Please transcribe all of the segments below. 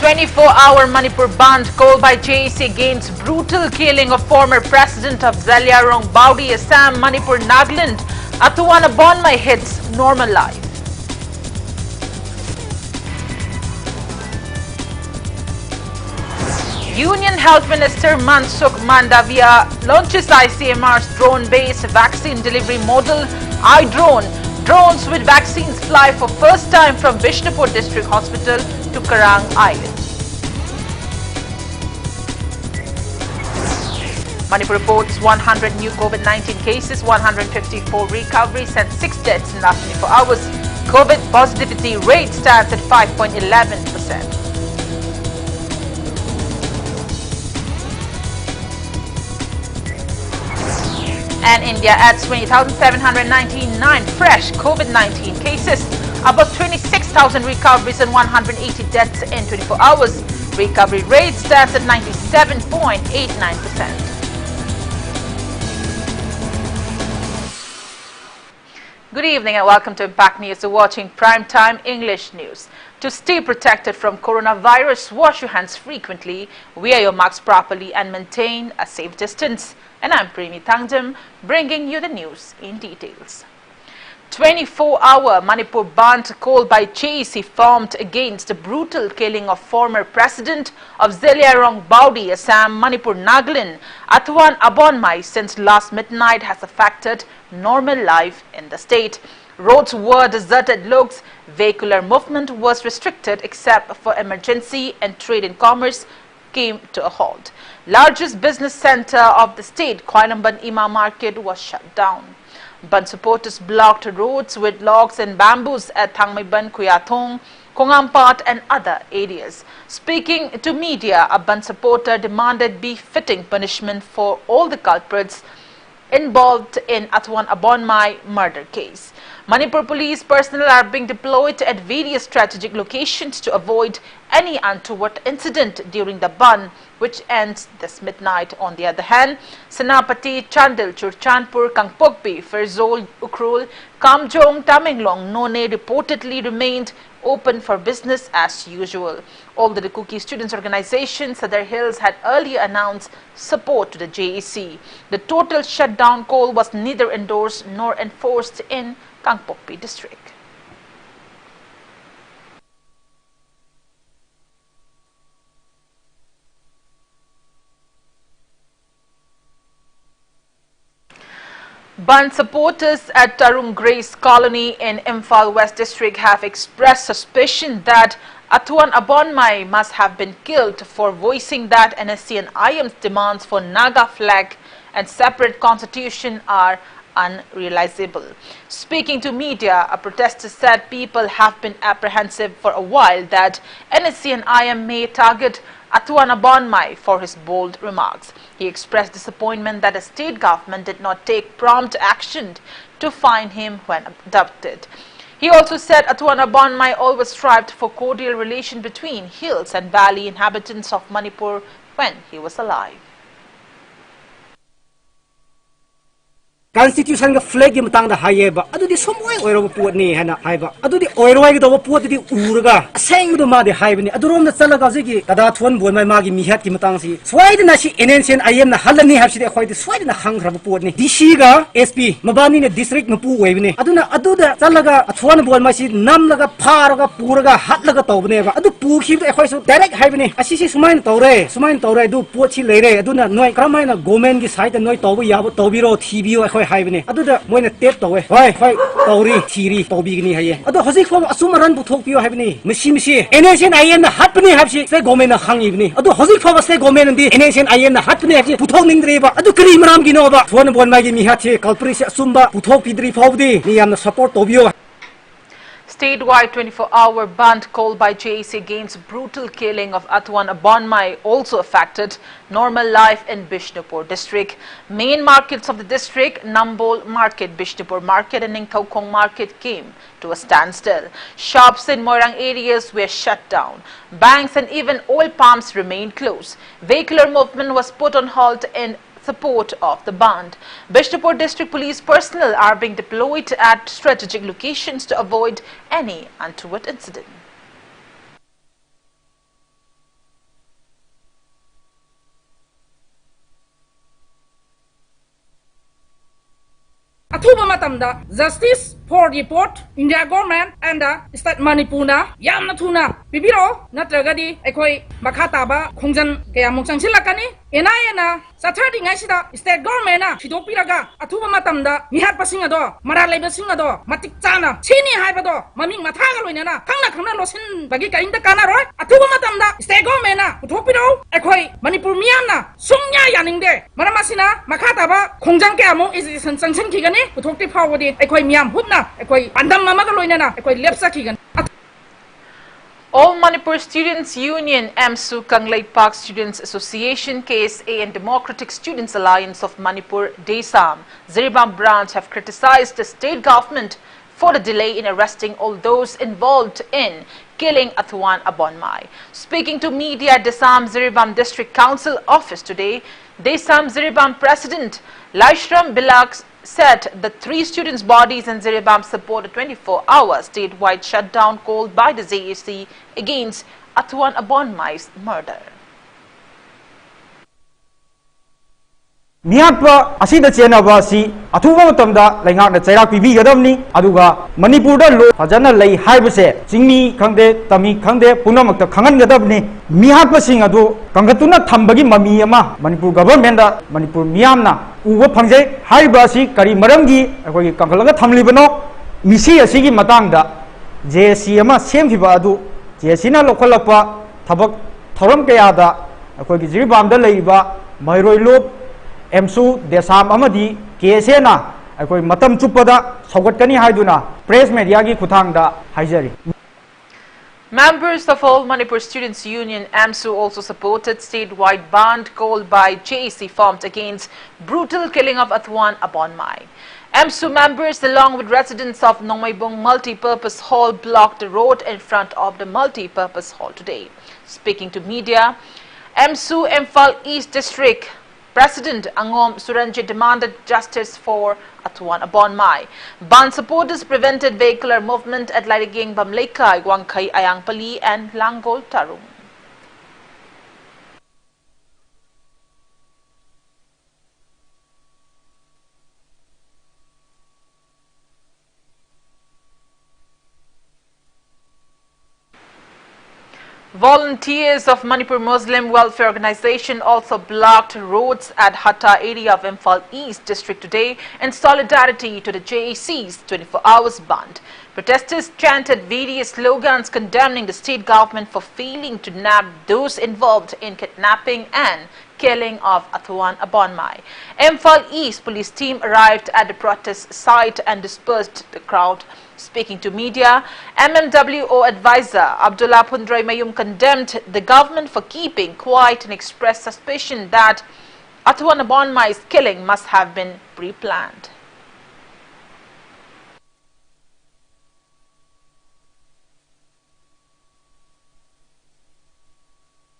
24-hour Manipur band called by JEC against brutal killing of former president of Zaliarong Baudi, Assam, Manipur, Nagaland. Atuwana Bonmai hits normal life. Union Health Minister Mansukh Mandavia launches ICMR's drone-based vaccine delivery model, iDrone. Drones with vaccines fly for first time from Bishnupur District Hospital to Karang Island. Manipur reports 100 new COVID-19 cases, 154 recoveries and 6 deaths in the last 24 hours. COVID positivity rate stands at 5.11%. And India adds 20,799 fresh COVID-19 cases, about 26,000 recoveries and 180 deaths in 24 hours. Recovery rate stands at 97.89%. Good evening and welcome to Impact News. You're watching Primetime English News. To stay protected from coronavirus, wash your hands frequently, wear your masks properly and maintain a safe distance. And I'm PREMI THANGJAM, bringing you the news in details. 24-hour Manipur band called by JEC formed against the brutal killing of former president of Zaliarong Baudi, Assam, Manipur, Nagaland. Atuwan Abonmai since last midnight has affected normal life in the state. Roads were deserted looks, vehicular movement was restricted except for emergency and trade and commerce came to a halt. Largest business center of the state, Koilamban Ima Market, was shut down. Band supporters blocked roads with logs and bamboos at Thangmaiban, Kuyathong, Kongampat and other areas. Speaking to media, a Band supporter demanded befitting punishment for all the culprits involved in Atuwan Abonmai murder case. Manipur police personnel are being deployed at various strategic locations to avoid any untoward incident during the ban, which ends this midnight. On the other hand, Senapati, Chandil, Churchandpur, Kangpokpi, Ferzol, Ukrul, Kamjong, Tamenglong, None reportedly remained open for business as usual. All the Kuki students' organization, Sadar Hills, had earlier announced support to the JEC. The total shutdown call was neither endorsed nor enforced in Kangpokpi district. Band supporters at Tarun Grace Colony in Imphal West District have expressed suspicion that Atuwan Abonmai must have been killed for voicing that NSC and IM's demands for Naga flag and separate constitution are unrealizable. Speaking to media, a protester said people have been apprehensive for a while that NSC and IM may target Atuwan Abonmai for his bold remarks. He expressed disappointment that the state government did not take prompt action to find him when abducted. He also said Atuwan Abonmai always strived for cordial relation between hills and valley inhabitants of Manipur when he was alive. Constitution ga flag gi matang da hayeba adudi somoi oiro puat ni hana haiba adudi oiroi gi do puat di urga aseng du ma de haibani adurom na chalaga jigi tada thon bon mai magi mihat ki matang si swai na si NNCN IM na halani habsi de khoi de swai na khang khra puat ni DC ga SP mabani ne district mapu oibani aduna aduda chalaga thon bon mai si nam laga pharaga puraga hatlaga tawbane ba adu pu khib de khoi su direct haibani asisi sumain tawre du puat si leire aduna noi kramai na government gi side noi tawbu yabo tawbiro thibio khoi haibani aduda moina tep tawe hoi tawri thiri tawbigni haye adu hojik fo asumaran bu thokpio haibani misi NSN IM na hatpani habsi se government na khangibni adu hojik fo se government ndi NSN IM na hatpani habsi puthok ningdre ba adu kri maram gi no ba thon bon magi mi hathi culprit asumba puthok pidri fawdi ni yamna support tobio. Statewide 24-hour band called by JEC against brutal killing of Atuwan Abonmai also affected normal life in Bishnupur district. Main markets of the district, Nambol Market, Bishnupur Market and Ningkaukong Market came to a standstill. Shops in Moirang areas were shut down. Banks and even oil pumps remained closed. Vehicular movement was put on halt in support of the band. Bishnupur District Police personnel are being deployed at strategic locations to avoid any untoward incident. Athuba matamda justice for report India government and the state Manipur na yamna thuna bibiro natragadi ekoi makata ba khongjan kaya mongsang silakani ena sathadi ngaisida state government na thidopiraga athuba matamda mihat pasinga do mara leba singa do matik chana chini haiba do maming mathaga loina na khangna losin bagi ka inda kana roi athuba matamda state government na uthopiro ekoi Manipur miyamna sungnya yaningde maramasina makata ba khongjang kaya mo is sanction kigani uthokti phawodi ekoi miyam hutna ekoi pandam mama ka loina na ekoi lepsa kigani. All Manipur Students Union, AMSU, Kanglei Park Students Association, KSA and Democratic Students Alliance of Manipur, DESAM, Ziribam branch have criticized the state government for the delay in arresting all those involved in killing Athuan Abonmai. Speaking to media at DESAM Ziribam District Council office today, DESAM Ziribam President Laishram Bilak said the 3 students' bodies in Ziribam support a 24-hour statewide shutdown called by the ZAC against Athuan Abonmai's murder. Mihatpa asida chenaba si athuba matamda laingak na chairak pibi gadamni aduga Manipur da lo fajana lei haibase jingmi khangde tami khangde punamak ta khangan gadabni mihatpa sing adu kangatuna thambagi mami ama Manipur government da Manipur miyamna uwa phangjai haiba si kari maramgi akoi kangalaga thamlibano misi asigi matangda JC ama semkhiba adu JC na lokhalakpa thabak thoram kayada akoi gi Ziribam da leiba mairoi lop AMSU DESAM amadi KSA na akoi matam chupada saugatkani haiduna press media gi khuthangda haijari. Members of All Manipur Students Union, AMSU, also supported statewide band called by JAC formed against brutal killing of Athuan Abonmai. AMSU members along with residents of Nomaibong Multi-Purpose Hall blocked the road in front of the Multi-Purpose Hall today. Speaking to media, AMSU Imphal East District President Angom Suranjit demanded justice for Athuan Abonmai. Band supporters prevented vehicular movement at Lariging Bamleka, Wangkai Ayangpali and Langol Tarung. Volunteers of Manipur Muslim Welfare Organization also blocked roads at Hatta area of Imphal East District today in solidarity to the JAC's 24 hours band. Protesters chanted various slogans condemning the state government for failing to nab those involved in kidnapping and killing of Athuan Abonmai. Imphal East police team arrived at the protest site and dispersed the crowd. Speaking to media, MMWO advisor Abdullah Pundray Mayum condemned the government for keeping quiet and expressed suspicion that Athuan Abonmai's killing must have been pre-planned.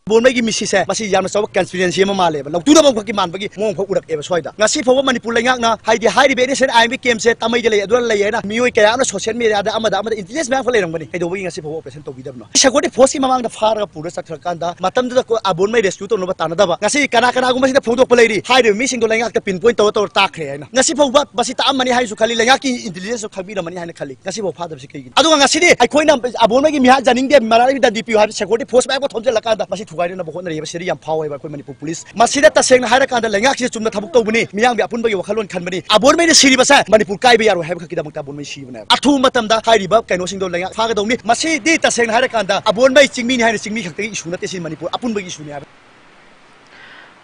Bonmai misi se masi yamna saw conspiracy ma male ba lawtu da bang phaki man bagi mong phok urak e soida ngasi phawa Manipur lengak na haidi haidi be sen IMB kem se tamai de le adul le na mioi kaya na social media da amada intelligence bank phale rang bani haido bagi ngasi phawa operation to bidam no sagodi force mamang da far ga pura sakthar kanda matam da ko abonmai rescue to no ba tanada ba ngasi kana gum si da phok phalai ri haidi mi sing do lengak ta pinpoint to ta khre na ngasi phawa basi ta amani hai su khali lengak ki intelligence so khabi mani hai na khali ngasi phawa phadab si kai adu ngasi de ai khoina abonmai gi mi ha janing de marari da DPU ha sagodi force ba ko thomje lakanda masi thugai na bo na yam phawai ba koi Manipur police masida ta seng na haira kanda lengak si chumna thabuk to buni miyang bi apun ba yo khalon khan bani abonmai de siri basa Manipur kai ba yaro hai ba khaki da mukta abonmai si bana athu matam da hairi ba kaino sing do lengak pha ga dongni masi di ta seng na haira kanda abonmai chingmi ni hai chingmi khakti issue na te si Manipur apun ba issue ni.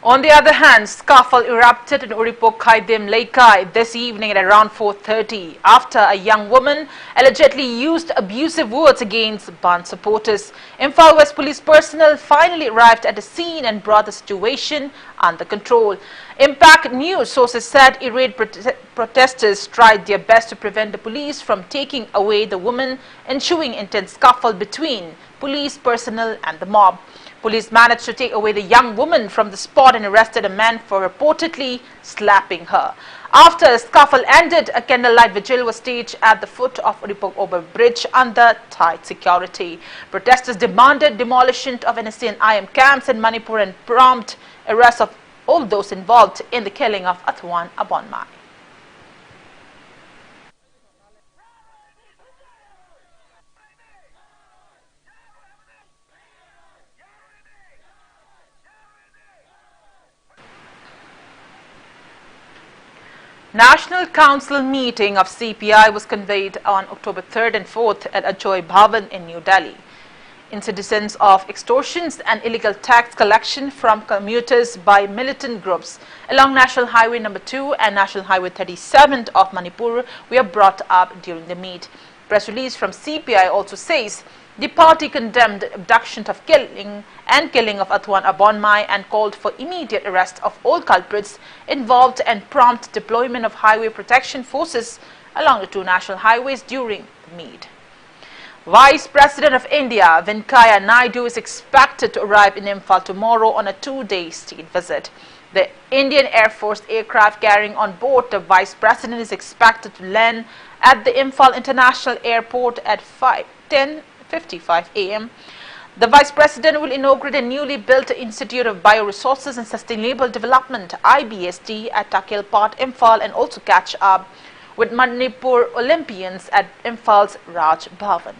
On the other hand, scuffle erupted in Uripok Khaidim Leikai this evening at around 4:30 after a young woman allegedly used abusive words against band supporters. Imphal West police personnel finally arrived at the scene and brought the situation under control. Impact News sources said irate protesters tried their best to prevent the police from taking away the woman, ensuing intense scuffle between police personnel and the mob. Police managed to take away the young woman from the spot and arrested a man for reportedly slapping her. After a scuffle ended, a candlelight vigil was staged at the foot of Uripok Over Bridge under tight security. Protesters demanded demolition of NSC and IM camps in Manipur and prompt arrest of all those involved in the killing of Athuan Abonmai. National Council meeting of CPI was convened on October 3rd and 4th at Ajoy Bhavan in New Delhi. Incidents of extortions and illegal tax collection from commuters by militant groups along National Highway No. 2 and National Highway 37 of Manipur were brought up during the meet. Press release from CPI also says the party condemned abduction of killing of Atwan Abonmai and called for immediate arrest of all culprits involved and prompt deployment of highway protection forces along the two national highways during the meet. Vice President of India, Venkaiah Naidu, is expected to arrive in Imphal tomorrow on a two-day state visit. The Indian Air Force aircraft carrying on board the Vice President is expected to land at the Imphal International Airport at 10:55 a.m. The Vice President will inaugurate a newly built Institute of Bioresources and Sustainable Development (IBSD) at Takil Part, Imphal, and also catch up with Manipur Olympians at Imphal's Raj Bhavan.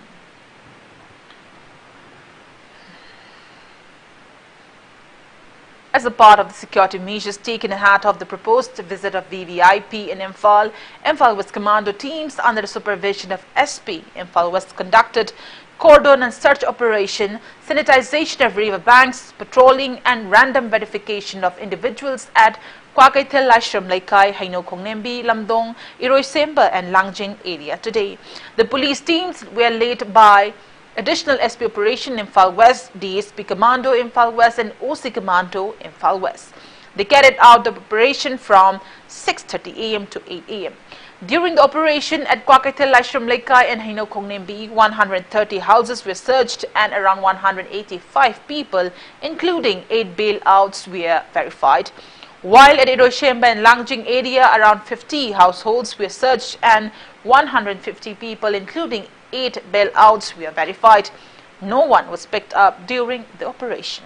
As a part of the security measures taken ahead of the proposed visit of VVIP in Imphal, Imphal West Commando teams under the supervision of SP Imphal West conducted cordon and search operation, sanitization of river banks, patrolling and random verification of individuals at Kwakaithel Laishram Laikai, Haino Khongnembi, Lamdong, Iroi Semba and Langjing area today. The police teams were led by Additional SP Operation Imphal West, DSP Commando Imphal West and OC Commando Imphal West. They carried out the operation from 6:30 a.m. to 8 a.m. During the operation at Kwakaithel Laishram Laikai and Haino Khongnembi, 130 houses were searched and around 185 people, including 8 bailouts, were verified. While at Iroi Semba and Langjing area, around 50 households were searched and 150 people, including 8 bailouts, were verified. No one was picked up during the operation.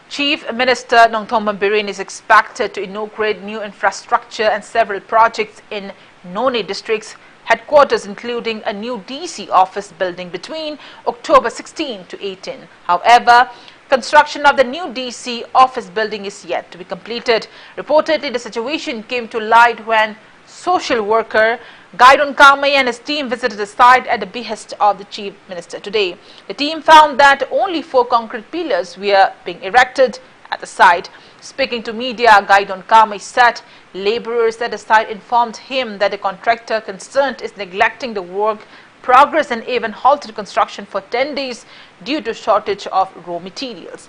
Chief Minister Nongthongban Biren is expected to inaugurate new infrastructure and several projects in Noni district's headquarters, including a new DC office building between October 16 to 18. However, construction of the new DC office building is yet to be completed. Reportedly, the situation came to light when social worker Gaidon Kamai and his team visited the site at the behest of the Chief Minister today. The team found that only 4 concrete pillars were being erected at the site. Speaking to media, Gaidon Kamai said laborers at the site informed him that the contractor concerned is neglecting the work progress and even halted construction for 10 days due to shortage of raw materials.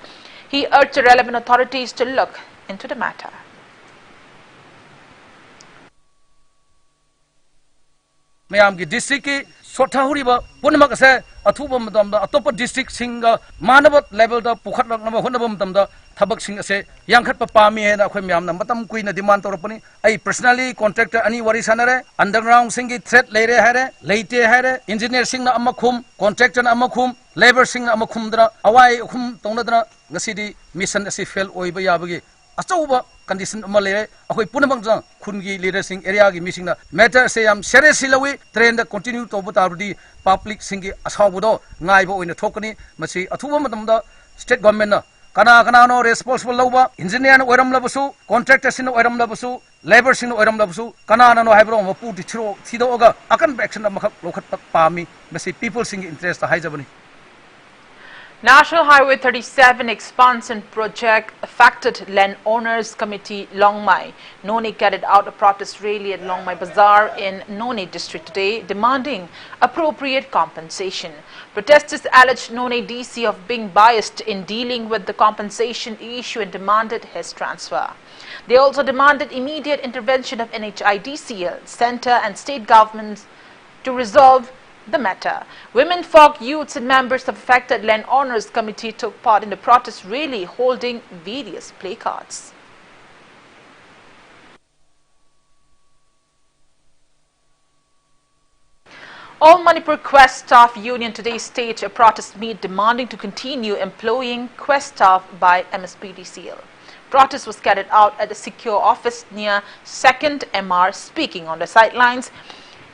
He urged the relevant authorities to look into the matter. Mayam ki district ki sotha huri ba punmak se athuba matam da atopa district singa manabat level da pukhat lak na honaba matam da thabak sing se yangkhat pa pami he na khoi myam na matam kui na demand torapani ai personally contractor ani wari sanare underground singi threat leire hare leite hare engineer sing na amakhum contractor na amakhum labor sing na amakhum dra awai khum tongna dra ngasidi mission asi fail oiba yabagi achauba condition amale akoi punamang jang khungi leadership area gi missing na matter se am seriously lawi trend continue to butardi public singi asawbudo ngai bo oina thokani masi athuba matam da state government na kana no responsible lawba engineer no oiram labusu contractor sin oiram labusu labor sin oiram labusu kana no haibro mapu tichro thido oga akan action makak lokhat pami masi people singi interest haijabani. National Highway 37 expansion project affected land owners committee Longmai. Noni carried out a protest rally at Longmai Bazaar in Noni district today, demanding appropriate compensation. Protesters alleged Noni DC of being biased in dealing with the compensation issue and demanded his transfer. They also demanded immediate intervention of NHIDCL, centre and state governments to resolve the matter. Women, folk, youths and members of affected land owners committee took part in the protest rally, holding various placards. All Manipur Quest Staff Union today staged a protest meet demanding to continue employing Quest staff by MSPDCL. Protest was carried out at the secure office near 2nd MR. Speaking on the sidelines,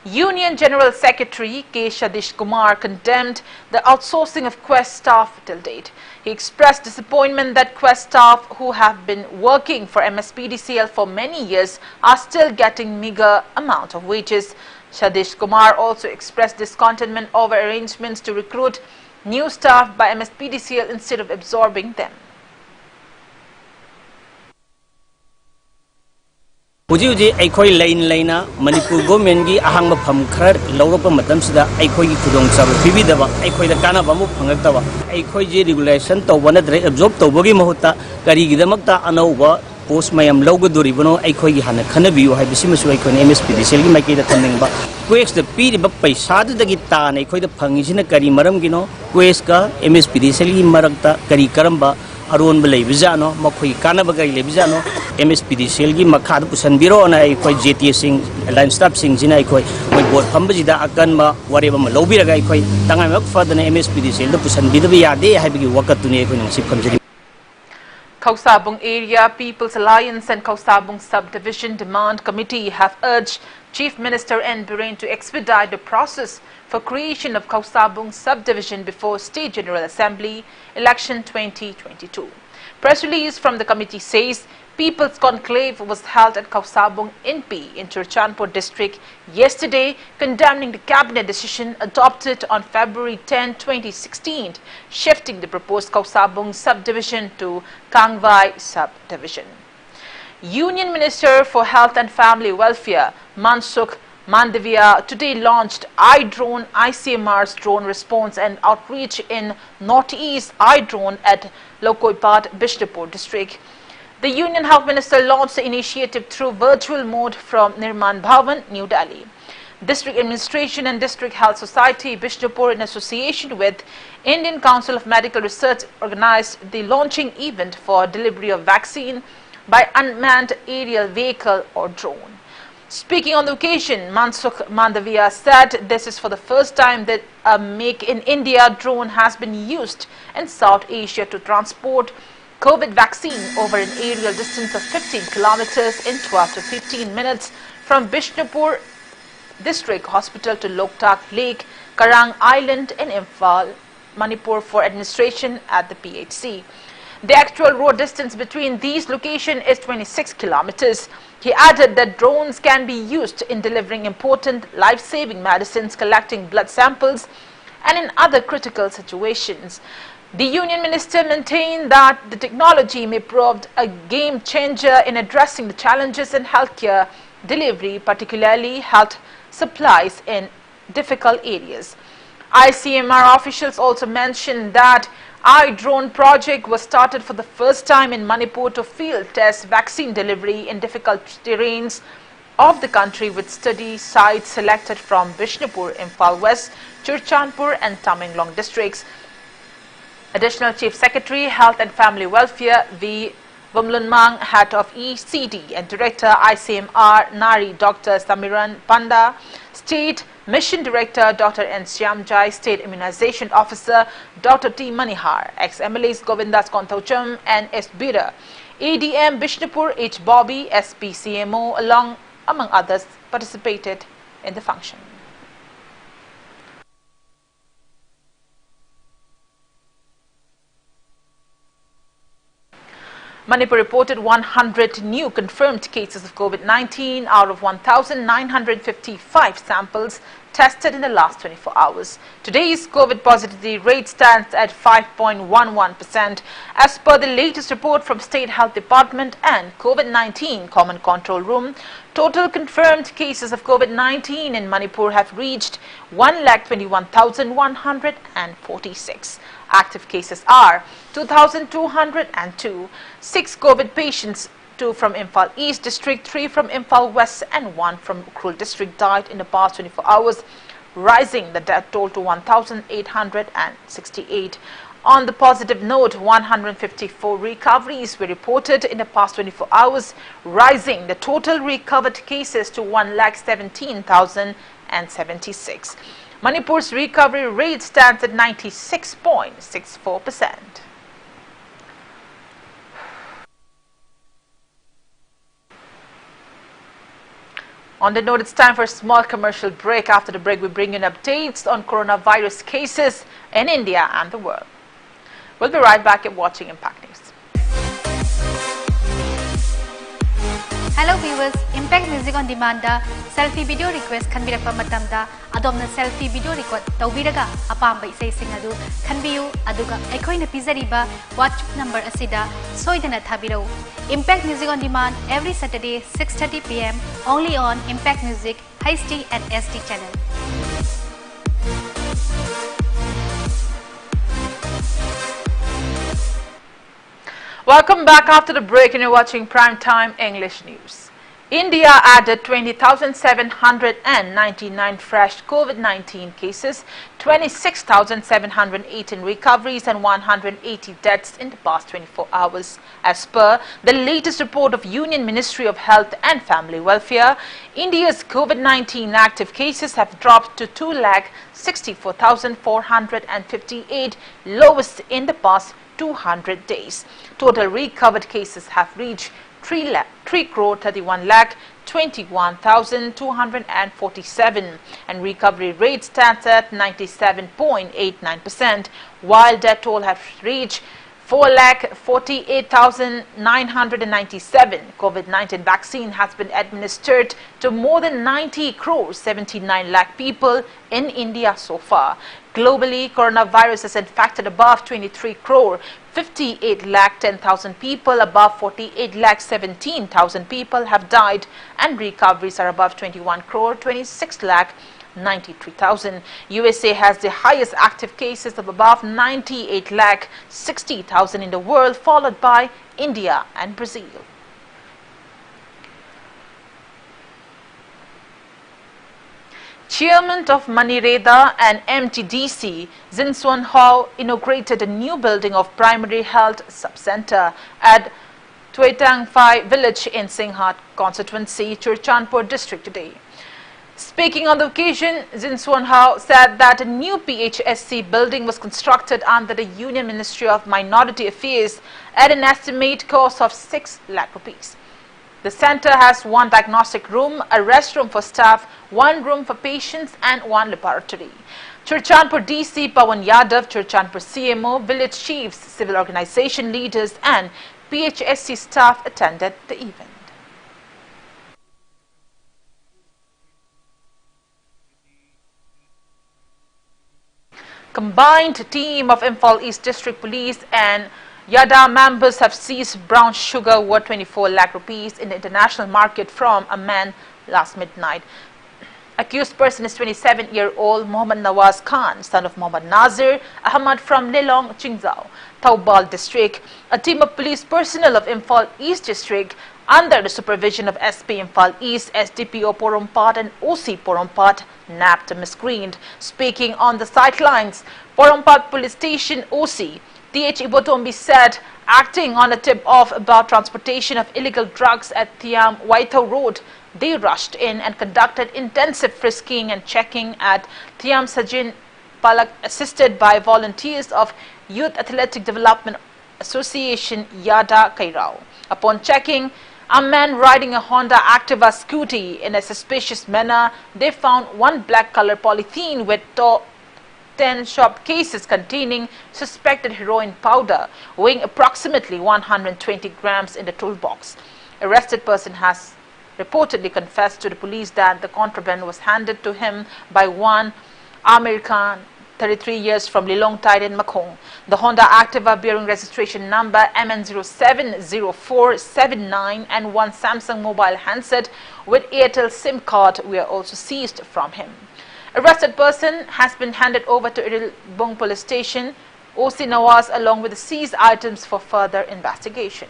Union General Secretary K. Sadish Kumar condemned the outsourcing of Quest staff till date. He expressed disappointment that Quest staff who have been working for MSPDCL for many years are still getting meager amount of wages. Sadish Kumar also expressed discontentment over arrangements to recruit new staff by MSPDCL instead of absorbing them. Uji aikoi laina Manipur government gi ahangba pham khar lawrapa matam sida aikoi gi khudong chab bibi daba aikoi da kana bamu phangaktawa aikoi je regulation tawbana dre absorb tawbagi mahutta kari gi damakta anauba post mayam lawgaduribano aikoi gi hana khanabiyu haibisi masu aikoi MSPDCL gi maiki da thamningba quest da piri ba paisa da gi ta na aikoi da phangisina kari maram gino quest ka MSPDCL gi marakta kari karamba aron belai bizano makhoi kana bagai le bizano MSPDCL gi makha da pusan biro na ai koi JT sing line staff sing jina ai koi moi board phambaji da akan ma ware ba lobi raga ai koi tangai mak fadana MSPDCL da pusan bidabi yade hai bigi wakatuni ai koi nang sip khamjiri. Kausabung Area People's Alliance and Kausabung Subdivision Demand Committee have urged Chief Minister N. Biren to expedite the process for creation of Kausabung Subdivision before State General Assembly Election 2022. Press release from the committee says People's Conclave was held at Kausabung NP in Churchanpur district yesterday, condemning the cabinet decision adopted on February 10, 2016, shifting the proposed Kausabung subdivision to Kangwai subdivision. Union Minister for Health and Family Welfare Mansukh Mandavia today launched iDrone ICMR's drone response and outreach in Northeast iDrone at Lokoipat, Bishnupur district. The Union Health Minister launched the initiative through virtual mode from Nirman Bhavan, New Delhi. District Administration and District Health Society, Bishnupur, in association with Indian Council of Medical Research, organized the launching event for delivery of vaccine by unmanned aerial vehicle or drone. Speaking on the occasion, Mansukh Mandavia said this is for the first time that a Make in India drone has been used in South Asia to transport COVID vaccine over an aerial distance of 15 kilometers in 12 to 15 minutes from Bishnupur District Hospital to Loktak Lake, Karang Island in Imphal, Manipur for administration at the PHC. The actual road distance between these locations is 26 kilometers. He added that drones can be used in delivering important life-saving medicines, collecting blood samples, and in other critical situations. The Union Minister maintained that the technology may prove a game changer in addressing the challenges in healthcare delivery, particularly health supplies in difficult areas. ICMR officials also mentioned that iDrone project was started for the first time in Manipur to field test vaccine delivery in difficult terrains of the country, with study sites selected from Bishnupur, Imphal West, Churchanpur and Tamenglong districts. Additional Chief Secretary, Health and Family Welfare V. Vumlunmang, head of ECD, and Director ICMR Nari Dr. Samiran Panda, State Mission Director Dr. N. Shyamjai, State Immunization Officer Dr. T. Manihar, ex-MLAs Govindas THANGJAM and S. Bira, ADM Bishnupur H. Bobby, SPCMO, among others, participated in the function. Manipur reported 100 new confirmed cases of COVID-19 out of 1,955 samples tested in the last 24 hours. Today's COVID positivity rate stands at 5.11%. As per the latest report from State Health Department and COVID-19 Common Control Room, total confirmed cases of COVID-19 in Manipur have reached 1,21,146. Active cases are 2,202. 6 COVID patients, 2 from Imphal East District, 3 from Imphal West and 1 from Ukrul District died in the past 24 hours, rising the death toll to 1,868. On the positive note, 154 recoveries were reported in the past 24 hours, rising the total recovered cases to 1,17,076. Manipur's recovery rate stands at 96.64%. On the note, it's time for a small commercial break. After the break, we bring in updates on coronavirus cases in India and the world. We'll be right back at watching Impact News. Hello viewers, Impact Music on Demand da selfie video request khanbirakpa matamda adomna selfie video record tawbiraga apamba isai sing adu khanbiyu aduga aikhoina pizariba WhatsApp number asida soidana thabirau. Impact Music on Demand every Saturday 6:30 PM only on Impact Music HD and SD channel. Welcome back after the break and you're watching Primetime English News. India added 20,799 fresh COVID-19 cases, 26,718 recoveries and 180 deaths in the past 24 hours. As per the latest report of Union Ministry of Health and Family Welfare, India's COVID-19 active cases have dropped to 2,64,458, lowest in the past 200 days. Total recovered cases have reached 3,31,21,247 and recovery rate stands at 97.89%, while death toll has reached 4,48,997. COVID-19 vaccine has been administered to more than 90 crore 79 lakh people in India so far. Globally, coronavirus has infected above 23 crore 58 lakh 10,000 people, above 48 lakh 17,000 people have died, and recoveries are above 21 crore 26 lakh 93,000. USA has the highest active cases of above 98 lakh 60,000 in the world, followed by India and Brazil. Chairman of Manireda and MTDC, Zinsuan Hao, inaugurated a new building of primary health subcenter at Tuetangphai village in Singhat constituency, Churchandpur district today. Speaking on the occasion, Zinsuan Hao said that a new PHSC building was constructed under the Union Ministry of Minority Affairs at an estimated cost of 6 lakh rupees. The center has one diagnostic room, a restroom for staff, one room for patients and one laboratory. Churchandpur DC Pawan Yadav, Churchandpur CMO, village chiefs, civil organization leaders and PHSC staff attended the event. Combined team of Imphal East District Police and Yada members have seized brown sugar worth 24 lakh rupees in the international market from a man last midnight. Accused person is 27-year-old Mohammad Nawaz Khan, son of Mohammad Nazir Ahmad from Lelong, Chingzao, Taubal district. A team of police personnel of Imphal East District under the supervision of SP Imphal East, SDPO Porompat and OC Porompat nabbed the miscreant. Speaking on the sidelines, Porompat Police Station OC TH Ibotombi said, acting on a tip-off about transportation of illegal drugs at THANGJAM Waitho Road, they rushed in and conducted intensive frisking and checking at THANGJAM Sajin Palak, assisted by volunteers of Youth Athletic Development Association Yada Kairao. Upon checking, a man riding a Honda Activa scooty in a suspicious manner, they found one black color polythene with 10 shop cases containing suspected heroin powder, weighing approximately 120 grams in the toolbox. Arrested person has reportedly confessed to the police that the contraband was handed to him by one Amir Khan, 33 years, from Lilong Tide in Makong. The Honda Activa bearing registration number MN070479 and one Samsung mobile handset with Airtel SIM card were also seized from him. Arrested person has been handed over to Irilbong Police Station, OC Nawaz, along with the seized items for further investigation.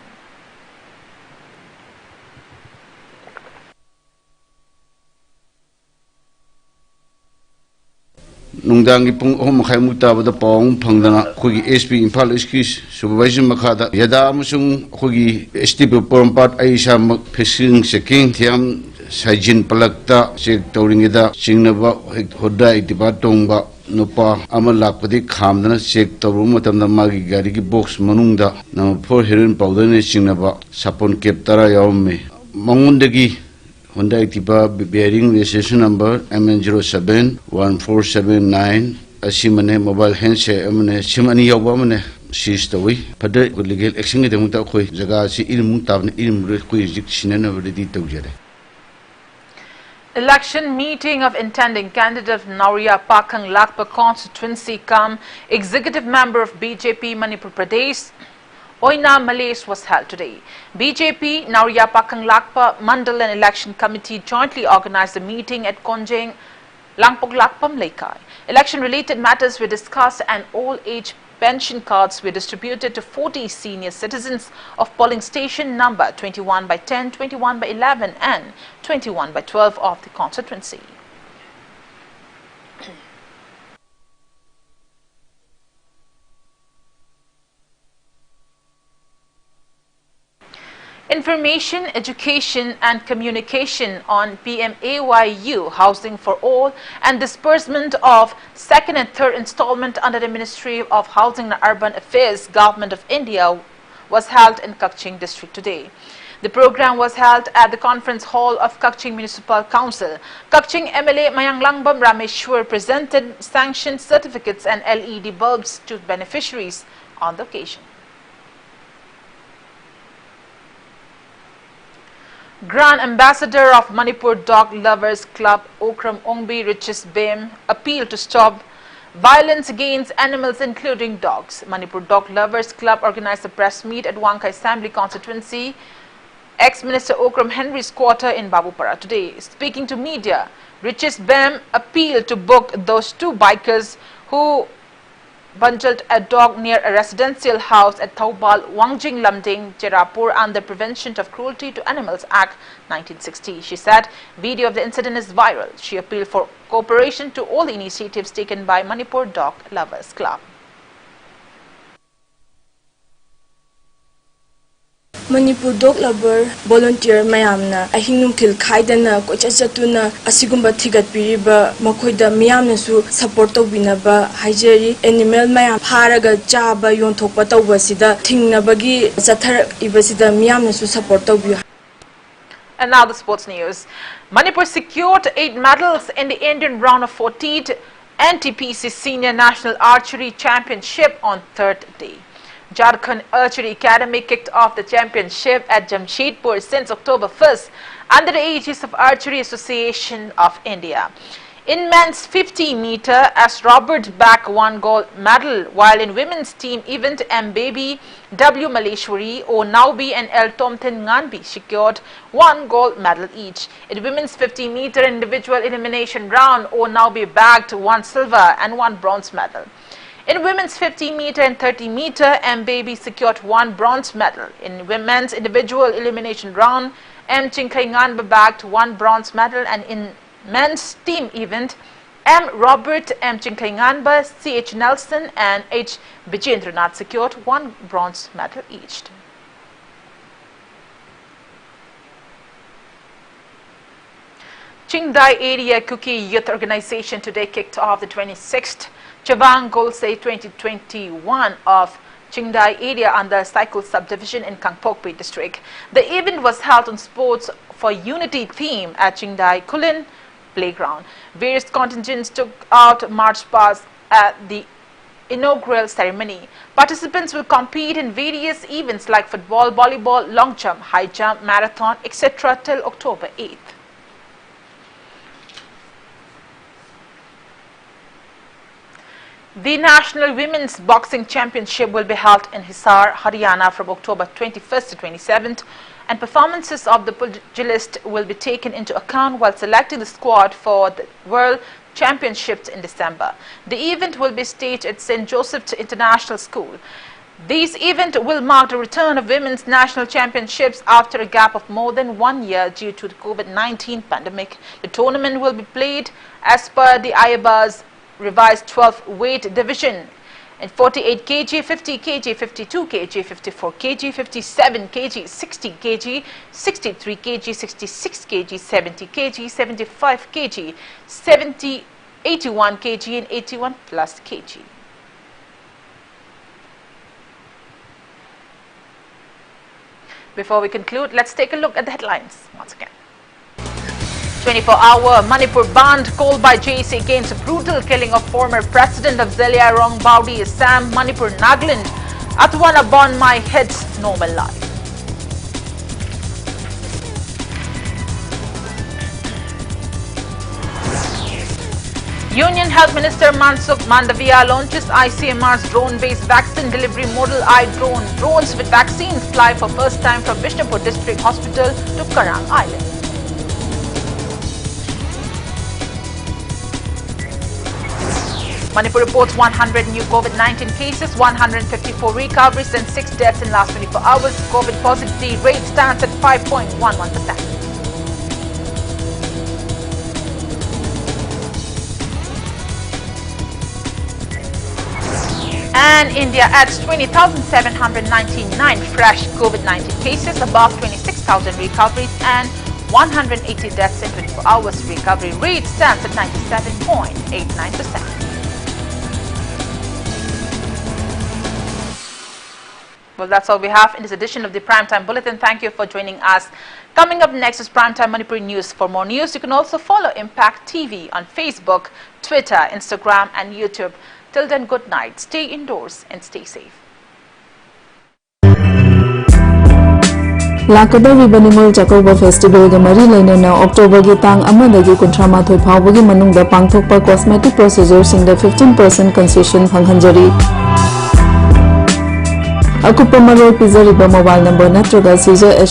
Nungdangi pung makhay mutabada pawang pangdana kogi SP Imphal East supervisor makada yada amasung kogi STP Porompat Aisha fishing checking thiam Sajin Palakta check tauringida chingnaba hoda itiba tongba nupa amalakpadi khamdana check tawru matamda magi gari ki box manungda number 4 heroin powder ne chingnaba sapon kep tara yawme mangundagi Honda Activa bearing registration number MN07 1479 asimane mobile handset amane simani yawa amane seize tawi further legal action ge demta khoi jaga si ilmu tabne ilmu khoi jik sinana ready tawjare. Election meeting of intending candidate of Nauria Pakang Lakpa constituency cum executive member of BJP Manipur Pradesh Oina Malays was held today. BJP Nauria Pakang Lakpa Mandal and Election Committee jointly organized a meeting at Konjeng Langpok Lakpam Lekai. Election related matters were discussed and all age pension cards were distributed to 40 senior citizens of polling station number 21 by 10, 21 by 11 and 21 by 12 of the constituency. Information, education and communication on PMAYU Housing for All and disbursement of second and third installment under the Ministry of Housing and Urban Affairs, Government of India was held in Kakching district today. The program was held at the conference hall of Kakching Municipal Council. Kakching MLA Mayanglangbam Rameshwar presented sanctioned certificates and LED bulbs to beneficiaries on the occasion. Grand Ambassador of Manipur Dog Lovers Club Okram Ongbi Riches Bem appealed to stop violence against animals including dogs. Manipur Dog Lovers Club organized a press meet at Wangkai Assembly constituency, ex-Minister Okram Henry's quarter in Babupara today. Speaking to media, Riches Bem appealed to book those two bikers who bundled a dog near a residential house at Taubal, Wangjing Lamding, Cherapur under Prevention of Cruelty to Animals Act 1960. She said video of the incident is viral. She appealed for cooperation to all the initiatives taken by Manipur Dog Lovers Club. Manipur Dog Lover volunteer mayamna ahing nungthil khaidana kochachatuna asigumba thigat piriba makoida miyamna su support tawbinaba haijeri animal mayam haraga chaba yonthokpa tawbasida thingnabagi chatharak ibasida miyamna su support tawbi. And now the sports news. Manipur secured 8 medals in the Indian round of 14th NTPC Senior National Archery Championship on 3rd day. Jharkhand Archery Academy kicked off the championship at Jamshedpur since October 1st under the aegis of Archery Association of India. In men's 50 meter, as Robert Back won gold medal, while in women's team event, M. Baby, W. Maleshwari, O. Naubi and L. Tomthin Nganbi secured 1 gold medal each. In women's 50 meter individual elimination round, O. Naubi bagged 1 silver and 1 bronze medal. In women's 50 meter and 30 meter, M. Baby secured 1 bronze medal. In women's individual elimination round, M. Chinkai Nganba bagged 1 bronze medal, and in men's team event, M. Robert, M. Chinkai Nganba, C. H. Nelson and H. Bijendranath secured 1 bronze medal each. Chingdai Area Kuki Youth Organization today kicked off the 26th Chabang Golse 2021 of Chingdai area under Cycle subdivision in Kangpokpi district. The event was held on Sports for Unity theme at Chingdai Kulin playground. Various contingents took out march past at the inaugural ceremony. Participants will compete in various events like football, volleyball, long jump, high jump, marathon, etc. till October 8th. The National Women's Boxing Championship will be held in Hisar, Haryana from October 21st to 27th, and performances of the pugilist will be taken into account while selecting the squad for the World Championships in December. The event will be staged at St. Joseph's International School. This event will mark the return of Women's National Championships after a gap of more than 1 year due to the COVID-19 pandemic. The tournament will be played as per the IABA's revised 12 weight division in 48 kg, 50 kg, 52 kg, 54 kg, 57 kg, 60 kg, 63 kg, 66 kg, 70 kg, 75 kg, 70, 81 kg and 81 plus kg. Before we conclude, let's take a look at the headlines once again. 24-hour Manipur band called by JC against brutal killing of former president of Zeliarong Baudi Sam Manipur Nagaland. Atwana Bon My Head's normal life. Union Health Minister Mansukh Mandavia launches ICMR's drone-based vaccine delivery model iDrone. Drones with vaccines fly for first time from Vishnupur District Hospital to Karang Island. Manipur reports 100 new COVID-19 cases, 154 recoveries and 6 deaths in last 24 hours. COVID positivity rate stands at 5.11%. And India adds 20,799 fresh COVID-19 cases, above 26,000 recoveries and 180 deaths in 24 hours. Recovery rate stands at 97.89%. Well, that's all we have in this edition of the Primetime Bulletin. Thank you for joining us. Coming up next is Primetime Manipur News. For more news, you can also follow Impact TV on Facebook, Twitter, Instagram and YouTube. Till then, good night. Stay indoors and stay safe. Lakadariba Nimol Jacoba Festival ga mari lainana October gi tang amadagi kuntramathoi phawbagi manungda pangthokpa cosmetic procedures singda 15% concession phanghanjari. Akupa maroi pizariba mobile number natraga